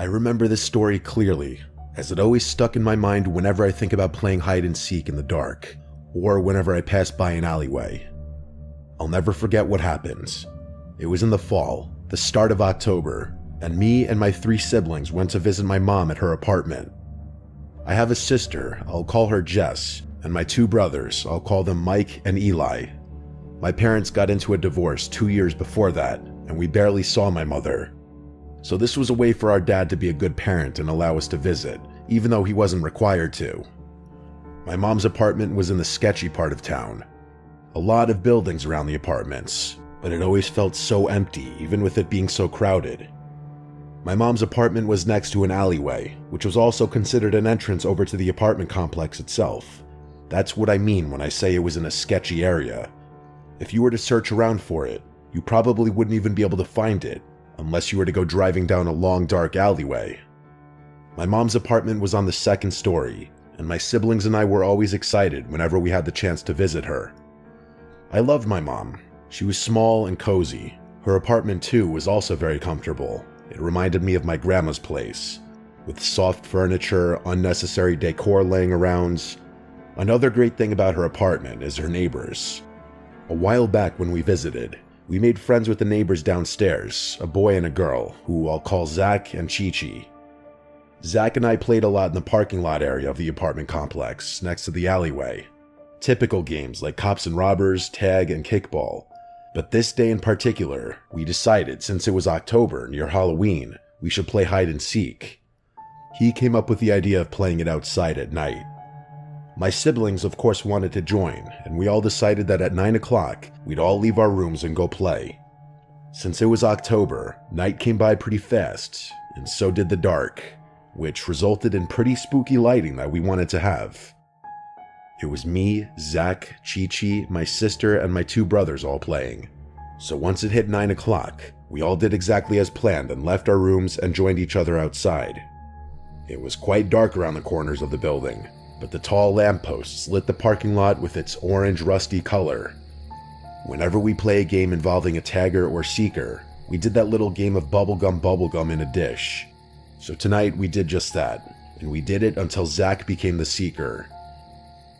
I remember this story clearly, as it always stuck in my mind whenever I think about playing hide and seek in the dark, or whenever I pass by an alleyway. I'll never forget what happened. It was in the fall, the start of October, and me and my 3 siblings went to visit my mom at her apartment. I have a sister, I'll call her Jess, and my 2 brothers, I'll call them Mike and Eli. My parents got into a divorce 2 years before that, and we barely saw my mother. So this was a way for our dad to be a good parent and allow us to visit, even though he wasn't required to. My mom's apartment was in the sketchy part of town. A lot of buildings around the apartments, but it always felt so empty, even with it being so crowded. My mom's apartment was next to an alleyway, which was also considered an entrance over to the apartment complex itself. That's what I mean when I say it was in a sketchy area. If you were to search around for it, you probably wouldn't even be able to find it, unless you were to go driving down a long dark alleyway. My mom's apartment was on the 2nd story, and my siblings and I were always excited whenever we had the chance to visit her. I loved my mom. She was small and cozy. Her apartment too was also very comfortable. It reminded me of my grandma's place, with soft furniture, unnecessary decor laying around. Another great thing about her apartment is her neighbors. A while back when we visited, we made friends with the neighbors downstairs, a boy and a girl, who I'll call Zach and Chi-Chi. Zach and I played a lot in the parking lot area of the apartment complex, next to the alleyway. Typical games like cops and robbers, tag, and kickball. But this day in particular, we decided since it was October, near Halloween, we should play hide and seek. He came up with the idea of playing it outside at night. My siblings of course wanted to join, and we all decided that at 9 o'clock, we'd all leave our rooms and go play. Since it was October, night came by pretty fast, and so did the dark, which resulted in pretty spooky lighting that we wanted to have. It was me, Zach, Chi-Chi, my sister, and my 2 brothers all playing. So once it hit 9 o'clock, we all did exactly as planned and left our rooms and joined each other outside. It was quite dark around the corners of the building, but the tall lampposts lit the parking lot with its orange rusty color. Whenever we play a game involving a tagger or seeker, we did that little game of bubblegum in a dish. So tonight we did just that, and we did it until Zach became the seeker.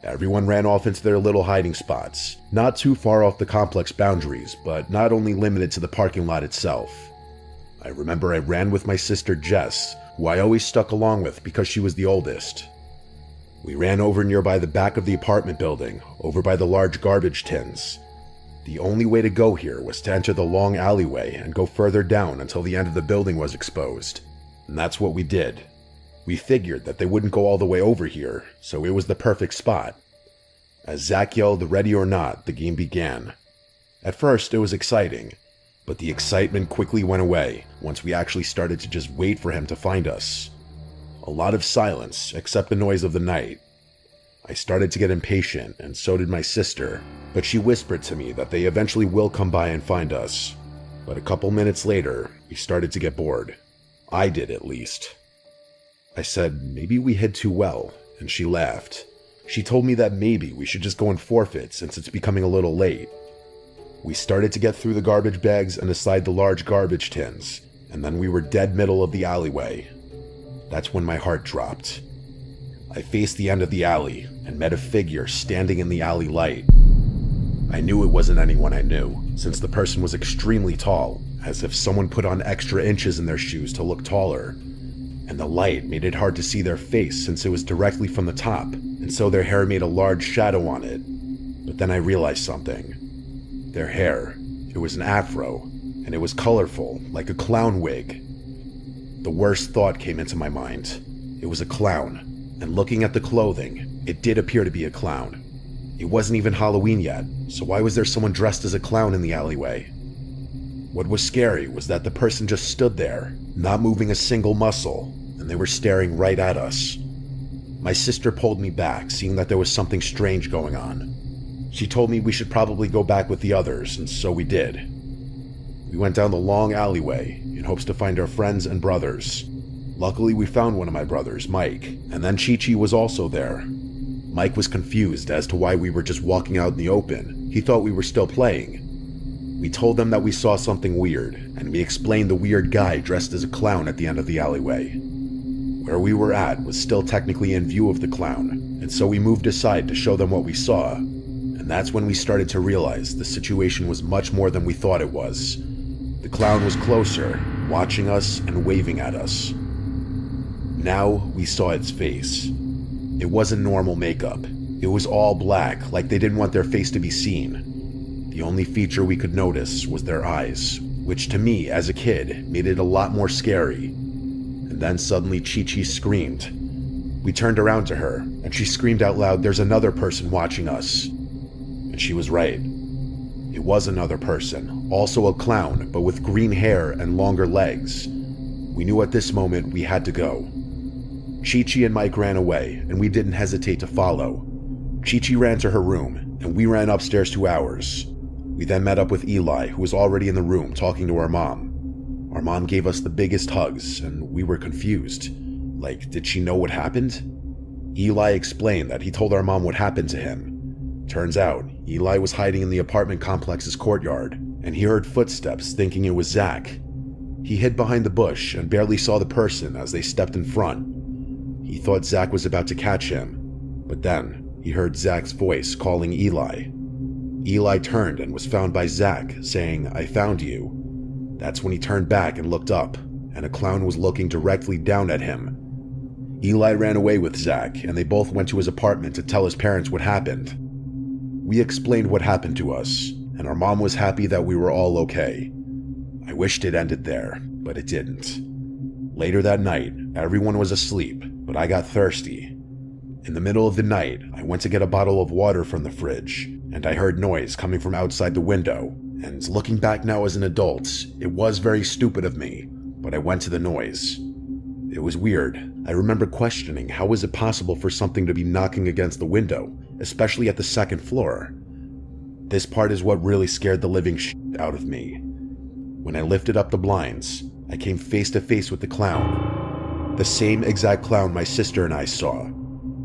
Everyone ran off into their little hiding spots, not too far off the complex boundaries, but not only limited to the parking lot itself. I remember I ran with my sister Jess, who I always stuck along with because she was the oldest. We ran over nearby the back of the apartment building, over by the large garbage tins. The only way to go here was to enter the long alleyway and go further down until the end of the building was exposed. And that's what we did. We figured that they wouldn't go all the way over here, so it was the perfect spot. As Zach yelled ready or not, the game began. At first, it was exciting, but the excitement quickly went away once we actually started to just wait for him to find us. A lot of silence, except the noise of the night. I started to get impatient, and so did my sister, but she whispered to me that they eventually will come by and find us. But a couple minutes later, we started to get bored. I did, at least. I said, maybe we hid too well, and she laughed. She told me that maybe we should just go and forfeit since it's becoming a little late. We started to get through the garbage bags and aside the large garbage tins, and then we were dead middle of the alleyway. That's when my heart dropped. I faced the end of the alley and met a figure standing in the alley light. I knew it wasn't anyone I knew, since the person was extremely tall, as if someone put on extra inches in their shoes to look taller. And the light made it hard to see their face since it was directly from the top, and so their hair made a large shadow on it. But then I realized something. Their hair, it was an afro, and it was colorful, like a clown wig. The worst thought came into my mind. It was a clown, and looking at the clothing, it did appear to be a clown. It wasn't even Halloween yet, so why was there someone dressed as a clown in the alleyway? What was scary was that the person just stood there, not moving a single muscle, and they were staring right at us. My sister pulled me back, seeing that there was something strange going on. She told me we should probably go back with the others, and so we did. We went down the long alleyway in hopes to find our friends and brothers. Luckily, we found one of my brothers, Mike, and then Chi-Chi was also there. Mike was confused as to why we were just walking out in the open. He thought we were still playing. We told them that we saw something weird, and we explained the weird guy dressed as a clown at the end of the alleyway. Where we were at was still technically in view of the clown, and so we moved aside to show them what we saw, and that's when we started to realize the situation was much more than we thought it was. The clown was closer, watching us and waving at us. Now we saw its face. It wasn't normal makeup. It was all black, like they didn't want their face to be seen. The only feature we could notice was their eyes, which to me, as a kid, made it a lot more scary. And then suddenly Chi-Chi screamed. We turned around to her, and she screamed out loud, "There's another person watching us." And she was right. It was another person, also a clown, but with green hair and longer legs. We knew at this moment we had to go. Chi-Chi and Mike ran away, and we didn't hesitate to follow. Chi-Chi ran to her room, and we ran upstairs to ours. We then met up with Eli, who was already in the room talking to our mom. Our mom gave us the biggest hugs, and we were confused. Like, did she know what happened? Eli explained that he told our mom what happened to him. Turns out, Eli was hiding in the apartment complex's courtyard, and he heard footsteps thinking it was Zach. He hid behind the bush and barely saw the person as they stepped in front. He thought Zach was about to catch him, but then he heard Zach's voice calling Eli. Eli turned and was found by Zach, saying, "I found you." That's when he turned back and looked up, and a clown was looking directly down at him. Eli ran away with Zach, and they both went to his apartment to tell his parents what happened. We explained what happened to us, and our mom was happy that we were all okay. I wished it ended there, but it didn't. Later that night, everyone was asleep, but I got thirsty. In the middle of the night, I went to get a bottle of water from the fridge, and I heard noise coming from outside the window, and looking back now as an adult, it was very stupid of me, but I went to the noise. It was weird. I remember questioning how was it possible for something to be knocking against the window, especially at the second floor. This part is what really scared the living shit out of me. When I lifted up the blinds, I came face to face with the clown. The same exact clown my sister and I saw.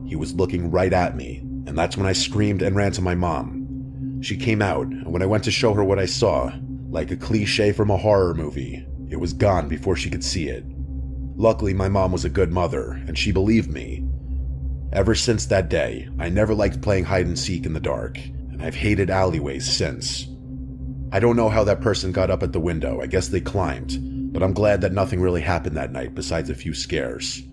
He was looking right at me, and that's when I screamed and ran to my mom. She came out, and when I went to show her what I saw, like a cliche from a horror movie, it was gone before she could see it. Luckily, my mom was a good mother, and she believed me. Ever since that day, I never liked playing hide and seek in the dark, and I've hated alleyways since. I don't know how that person got up at the window, I guess they climbed, but I'm glad that nothing really happened that night besides a few scares.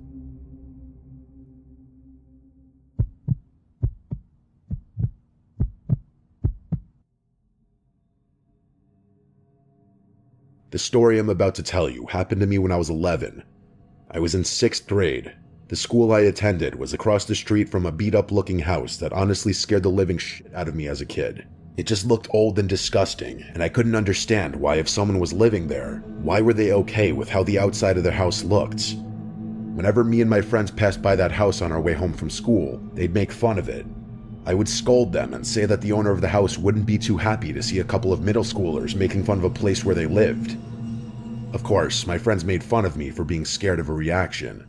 The story I'm about to tell you happened to me when I was 11. I was in 6th grade. The school I attended was across the street from a beat-up looking house that honestly scared the living shit out of me as a kid. It just looked old and disgusting, and I couldn't understand why if someone was living there, why were they okay with how the outside of their house looked? Whenever me and my friends passed by that house on our way home from school, they'd make fun of it. I would scold them and say that the owner of the house wouldn't be too happy to see a couple of middle schoolers making fun of a place where they lived. Of course, my friends made fun of me for being scared of a reaction.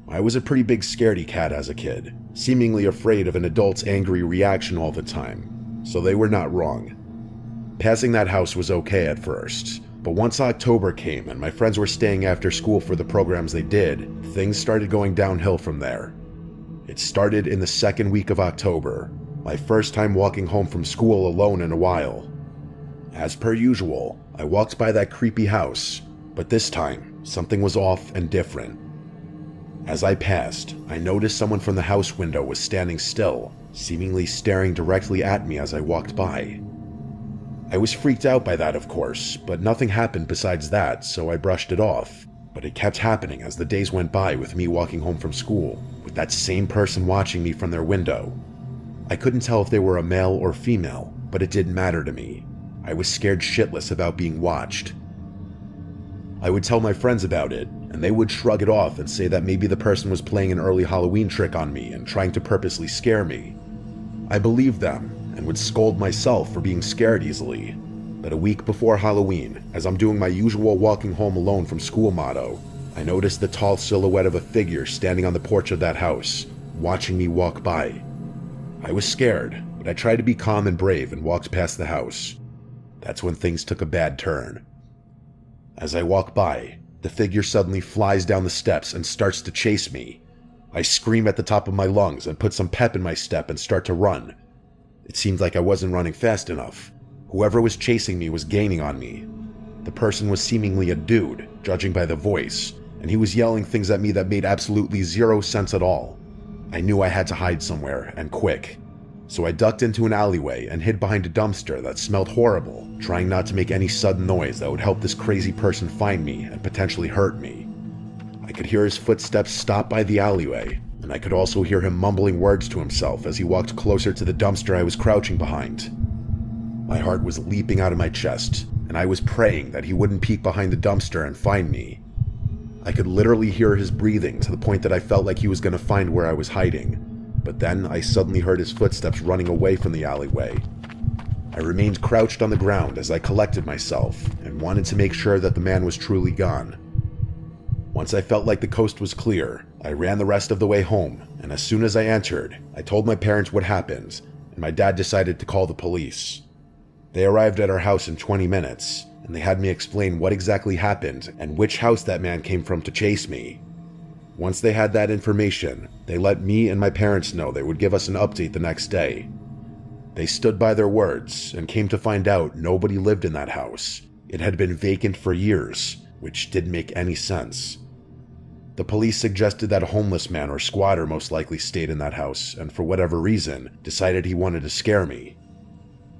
I was a pretty big scaredy cat as a kid, seemingly afraid of an adult's angry reaction all the time, so they were not wrong. Passing that house was okay at first, but once October came and my friends were staying after school for the programs they did, things started going downhill from there. It started in the second week of October, my first time walking home from school alone in a while. As per usual, I walked by that creepy house, but this time, something was off and different. As I passed, I noticed someone from the house window was standing still, seemingly staring directly at me as I walked by. I was freaked out by that, of course, but nothing happened besides that, so I brushed it off. But it kept happening as the days went by with me walking home from school, with that same person watching me from their window. I couldn't tell if they were a male or female, but it didn't matter to me. I was scared shitless about being watched. I would tell my friends about it, and they would shrug it off and say that maybe the person was playing an early Halloween trick on me and trying to purposely scare me. I believed them, and would scold myself for being scared easily. But a week before Halloween, as I'm doing my usual walking home alone from school motto, I noticed the tall silhouette of a figure standing on the porch of that house, watching me walk by. I was scared, but I tried to be calm and brave and walked past the house. that's when things took a bad turn. As I walk by, the figure suddenly flies down the steps and starts to chase me. I scream at the top of my lungs and put some pep in my step and start to run. It seemed like I wasn't running fast enough. Whoever was chasing me was gaining on me. The person was seemingly a dude, judging by the voice, and he was yelling things at me that made absolutely zero sense at all. I knew I had to hide somewhere, and quick. So I ducked into an alleyway and hid behind a dumpster that smelled horrible, trying not to make any sudden noise that would help this crazy person find me and potentially hurt me. I could hear his footsteps stop by the alleyway, and I could also hear him mumbling words to himself as he walked closer to the dumpster I was crouching behind. My heart was leaping out of my chest, and I was praying that he wouldn't peek behind the dumpster and find me. I could literally hear his breathing to the point that I felt like he was going to find where I was hiding, but then I suddenly heard his footsteps running away from the alleyway. I remained crouched on the ground as I collected myself and wanted to make sure that the man was truly gone. Once I felt like the coast was clear, I ran the rest of the way home, and as soon as I entered, I told my parents what happened, and my dad decided to call the police. They arrived at our house in 20 minutes, and they had me explain what exactly happened and which house that man came from to chase me. Once they had that information, they let me and my parents know they would give us an update the next day. They stood by their words and came to find out nobody lived in that house. It had been vacant for years, which didn't make any sense. The police suggested that a homeless man or squatter most likely stayed in that house and for whatever reason decided he wanted to scare me.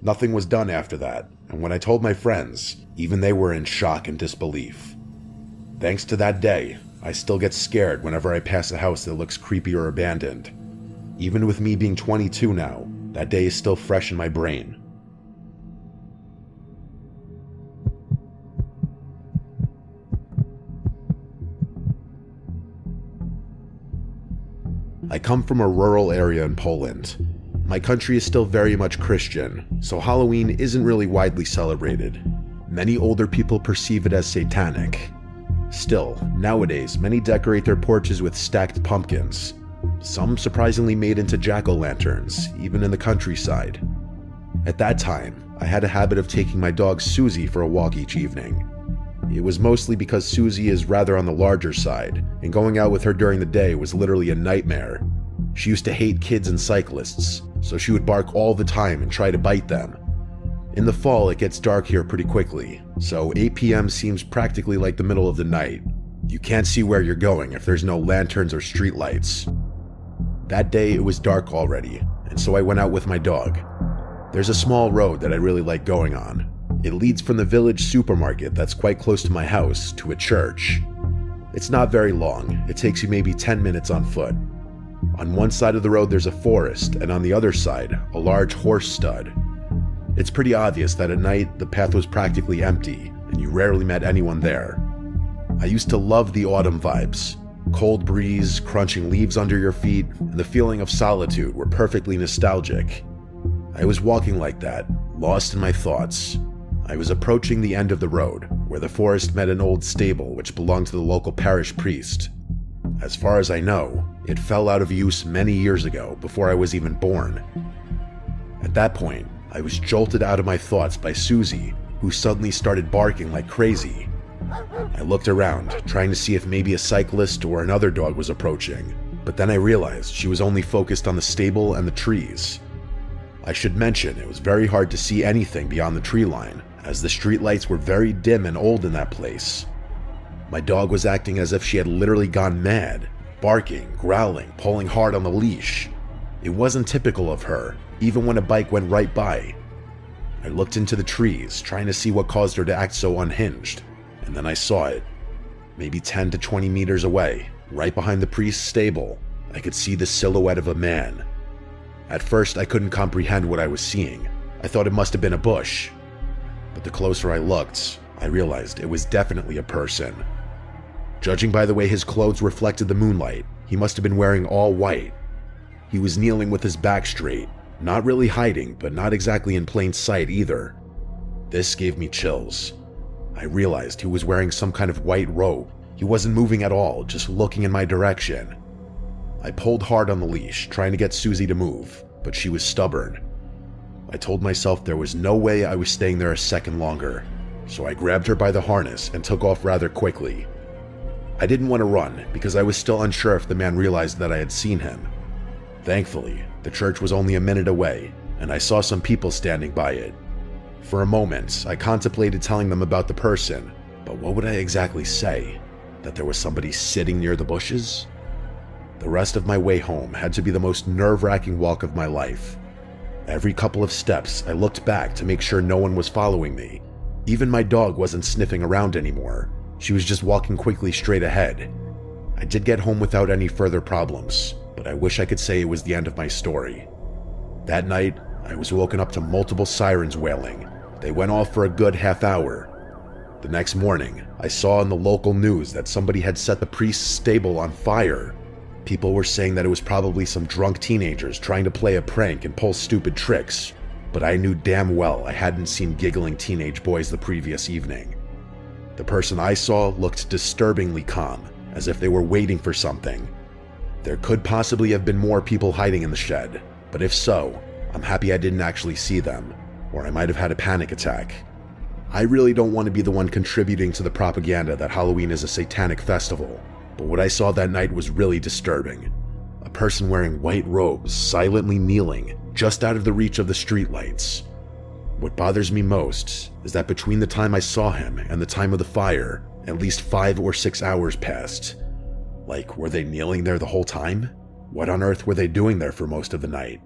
Nothing was done after that, and when I told my friends, even they were in shock and disbelief. Thanks to that day, I still get scared whenever I pass a house that looks creepy or abandoned. Even with me being 22 now, that day is still fresh in my brain. I come from a rural area in Poland. My country is still very much Christian, so Halloween isn't really widely celebrated. Many older people perceive it as satanic. Still, nowadays, many decorate their porches with stacked pumpkins. Some surprisingly made into jack-o'-lanterns, even in the countryside. At that time, I had a habit of taking my dog Susie for a walk each evening. It was mostly because Susie is rather on the larger side, and going out with her during the day was literally a nightmare. She used to hate kids and cyclists, so she would bark all the time and try to bite them. In the fall, it gets dark here pretty quickly, so 8 p.m. seems practically like the middle of the night. You can't see where you're going if there's no lanterns or streetlights. That day, it was dark already, and so I went out with my dog. There's a small road that I really like going on. It leads from the village supermarket that's quite close to my house to a church. It's not very long. It takes you maybe 10 minutes on foot. On one side of the road there's a forest, and on the other side, a large horse stud. It's pretty obvious that at night the path was practically empty, and you rarely met anyone there. I used to love the autumn vibes. Cold breeze, crunching leaves under your feet, and the feeling of solitude were perfectly nostalgic. I was walking like that, lost in my thoughts. I was approaching the end of the road, where the forest met an old stable which belonged to the local parish priest. As far as I know, it fell out of use many years ago, before I was even born. At that point, I was jolted out of my thoughts by Susie, who suddenly started barking like crazy. I looked around, trying to see if maybe a cyclist or another dog was approaching, but then I realized she was only focused on the stable and the trees. I should mention it was very hard to see anything beyond the tree line, as the streetlights were very dim and old in that place. My dog was acting as if she had literally gone mad, barking, growling, pulling hard on the leash. It wasn't typical of her, even when a bike went right by. I looked into the trees, trying to see what caused her to act so unhinged, and then I saw it. Maybe 10 to 20 meters away, right behind the priest's stable, I could see the silhouette of a man. At first, I couldn't comprehend what I was seeing. I thought it must have been a bush. But the closer I looked, I realized it was definitely a person. Judging by the way his clothes reflected the moonlight, he must have been wearing all white. He was kneeling with his back straight, not really hiding, but not exactly in plain sight either. This gave me chills. I realized he was wearing some kind of white robe. He wasn't moving at all, just looking in my direction. I pulled hard on the leash, trying to get Susie to move, but she was stubborn. I told myself there was no way I was staying there a second longer, so I grabbed her by the harness and took off rather quickly. I didn't want to run because I was still unsure if the man realized that I had seen him. Thankfully, the church was only a minute away, and I saw some people standing by it. For a moment, I contemplated telling them about the person, but what would I exactly say? That there was somebody sitting near the bushes? The rest of my way home had to be the most nerve-wracking walk of my life. Every couple of steps, I looked back to make sure no one was following me. Even my dog wasn't sniffing around anymore. She was just walking quickly straight ahead. I did get home without any further problems, but I wish I could say it was the end of my story. That night, I was woken up to multiple sirens wailing. They went off for a good half hour. The next morning, I saw in the local news that somebody had set the priest's stable on fire. People were saying that it was probably some drunk teenagers trying to play a prank and pull stupid tricks, but I knew damn well I hadn't seen giggling teenage boys the previous evening. The person I saw looked disturbingly calm, as if they were waiting for something. There could possibly have been more people hiding in the shed, but if so, I'm happy I didn't actually see them, or I might have had a panic attack. I really don't want to be the one contributing to the propaganda that Halloween is a satanic festival, but what I saw that night was really disturbing. A person wearing white robes, silently kneeling, just out of the reach of the streetlights. What bothers me most is that between the time I saw him and the time of the fire, at least 5 or 6 hours passed. Like, were they kneeling there the whole time? What on earth were they doing there for most of the night?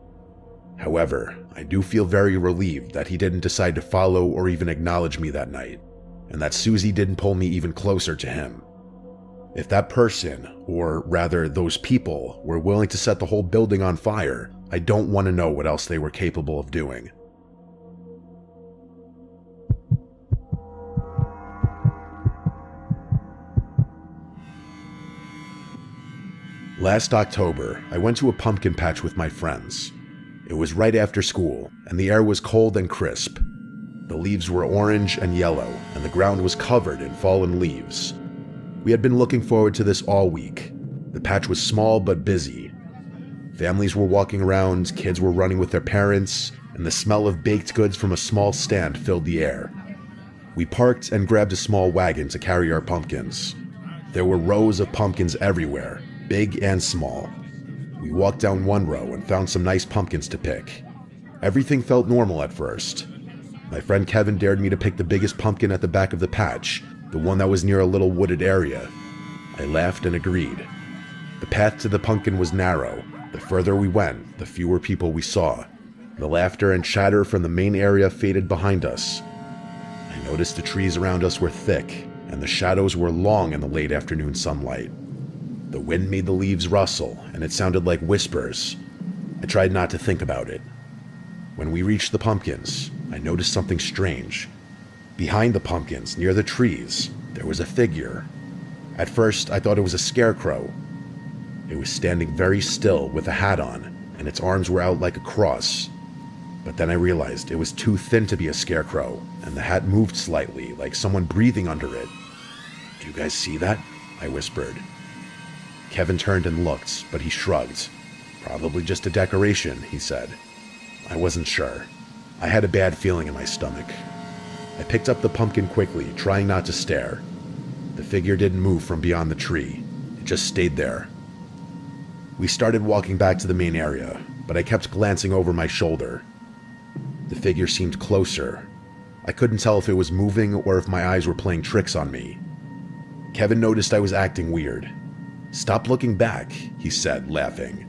However, I do feel very relieved that he didn't decide to follow or even acknowledge me that night, and that Susie didn't pull me even closer to him. If that person, or rather those people, were willing to set the whole building on fire, I don't want to know what else they were capable of doing. Last October, I went to a pumpkin patch with my friends. It was right after school, and the air was cold and crisp. The leaves were orange and yellow, and the ground was covered in fallen leaves. We had been looking forward to this all week. The patch was small but busy. Families were walking around, kids were running with their parents, and the smell of baked goods from a small stand filled the air. We parked and grabbed a small wagon to carry our pumpkins. There were rows of pumpkins everywhere, big and small. We walked down one row and found some nice pumpkins to pick. Everything felt normal at first. My friend Kevin dared me to pick the biggest pumpkin at the back of the patch, the one that was near a little wooded area. I laughed and agreed. The path to the pumpkin was narrow. The further we went, the fewer people we saw. The laughter and chatter from the main area faded behind us. I noticed the trees around us were thick, and the shadows were long in the late afternoon sunlight. The wind made the leaves rustle, and it sounded like whispers. I tried not to think about it. When we reached the pumpkins, I noticed something strange. Behind the pumpkins, near the trees, there was a figure. At first, I thought it was a scarecrow. It was standing very still with a hat on, and its arms were out like a cross. But then I realized it was too thin to be a scarecrow, and the hat moved slightly, like someone breathing under it. "Do you guys see that?" I whispered. Kevin turned and looked, but he shrugged. "Probably just a decoration," he said. I wasn't sure. I had a bad feeling in my stomach. I picked up the pumpkin quickly, trying not to stare. The figure didn't move from beyond the tree. It just stayed there. We started walking back to the main area, but I kept glancing over my shoulder. The figure seemed closer. I couldn't tell if it was moving or if my eyes were playing tricks on me. Kevin noticed I was acting weird. "Stop looking back," he said, laughing.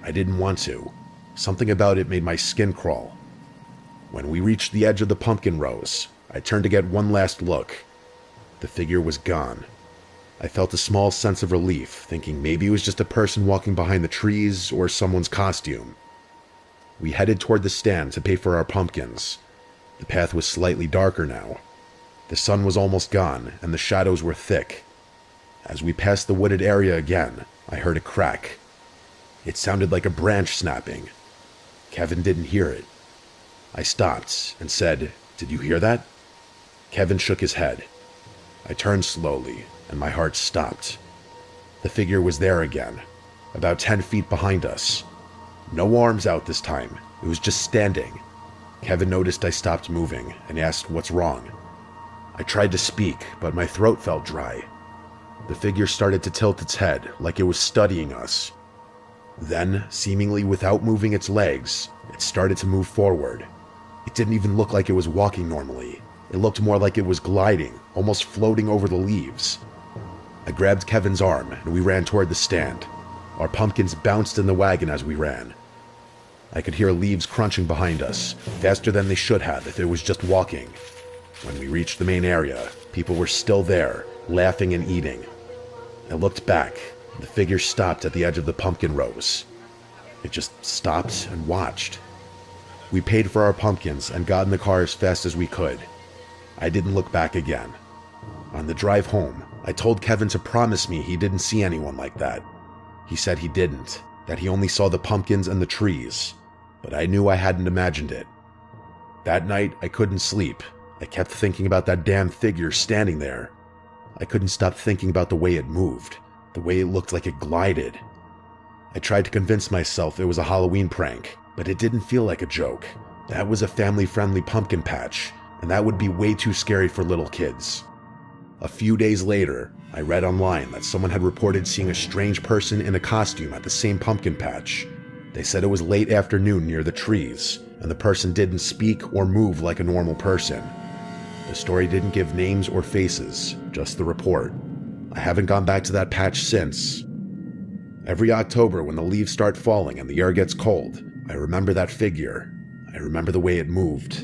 I didn't want to. Something about it made my skin crawl. When we reached the edge of the pumpkin rows, I turned to get one last look. The figure was gone. I felt a small sense of relief, thinking maybe it was just a person walking behind the trees or someone's costume. We headed toward the stand to pay for our pumpkins. The path was slightly darker now. The sun was almost gone, and the shadows were thick. As we passed the wooded area again, I heard a crack. It sounded like a branch snapping. Kevin didn't hear it. I stopped and said, "Did you hear that?" Kevin shook his head. I turned slowly, and my heart stopped. The figure was there again, about 10 feet behind us. No arms out this time, it was just standing. Kevin noticed I stopped moving and asked what's wrong. I tried to speak, but my throat felt dry. The figure started to tilt its head like it was studying us. Then, seemingly without moving its legs, it started to move forward. It didn't even look like it was walking normally. It looked more like it was gliding, almost floating over the leaves. I grabbed Kevin's arm and we ran toward the stand. Our pumpkins bounced in the wagon as we ran. I could hear leaves crunching behind us, faster than they should have if it was just walking. When we reached the main area, people were still there, laughing and eating. I looked back, and the figure stopped at the edge of the pumpkin rows. It just stopped and watched. We paid for our pumpkins and got in the car as fast as we could. I didn't look back again. On the drive home, I told Kevin to promise me he didn't see anyone like that. He said he didn't, that he only saw the pumpkins and the trees, but I knew I hadn't imagined it. That night, I couldn't sleep. I kept thinking about that damn figure standing there. I couldn't stop thinking about the way it moved, the way it looked like it glided. I tried to convince myself it was a Halloween prank, but it didn't feel like a joke. That was a family-friendly pumpkin patch, and that would be way too scary for little kids. A few days later, I read online that someone had reported seeing a strange person in a costume at the same pumpkin patch. They said it was late afternoon near the trees, and the person didn't speak or move like a normal person. The story didn't give names or faces, just the report. I haven't gone back to that patch since. Every October when the leaves start falling and the air gets cold, I remember that figure. I remember the way it moved.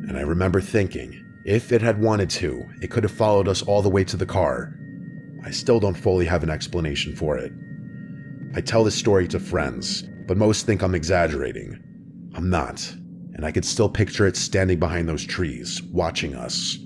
And I remember thinking, if it had wanted to, it could have followed us all the way to the car. I still don't fully have an explanation for it. I tell this story to friends, but most think I'm exaggerating. I'm not, and I could still picture it standing behind those trees, watching us.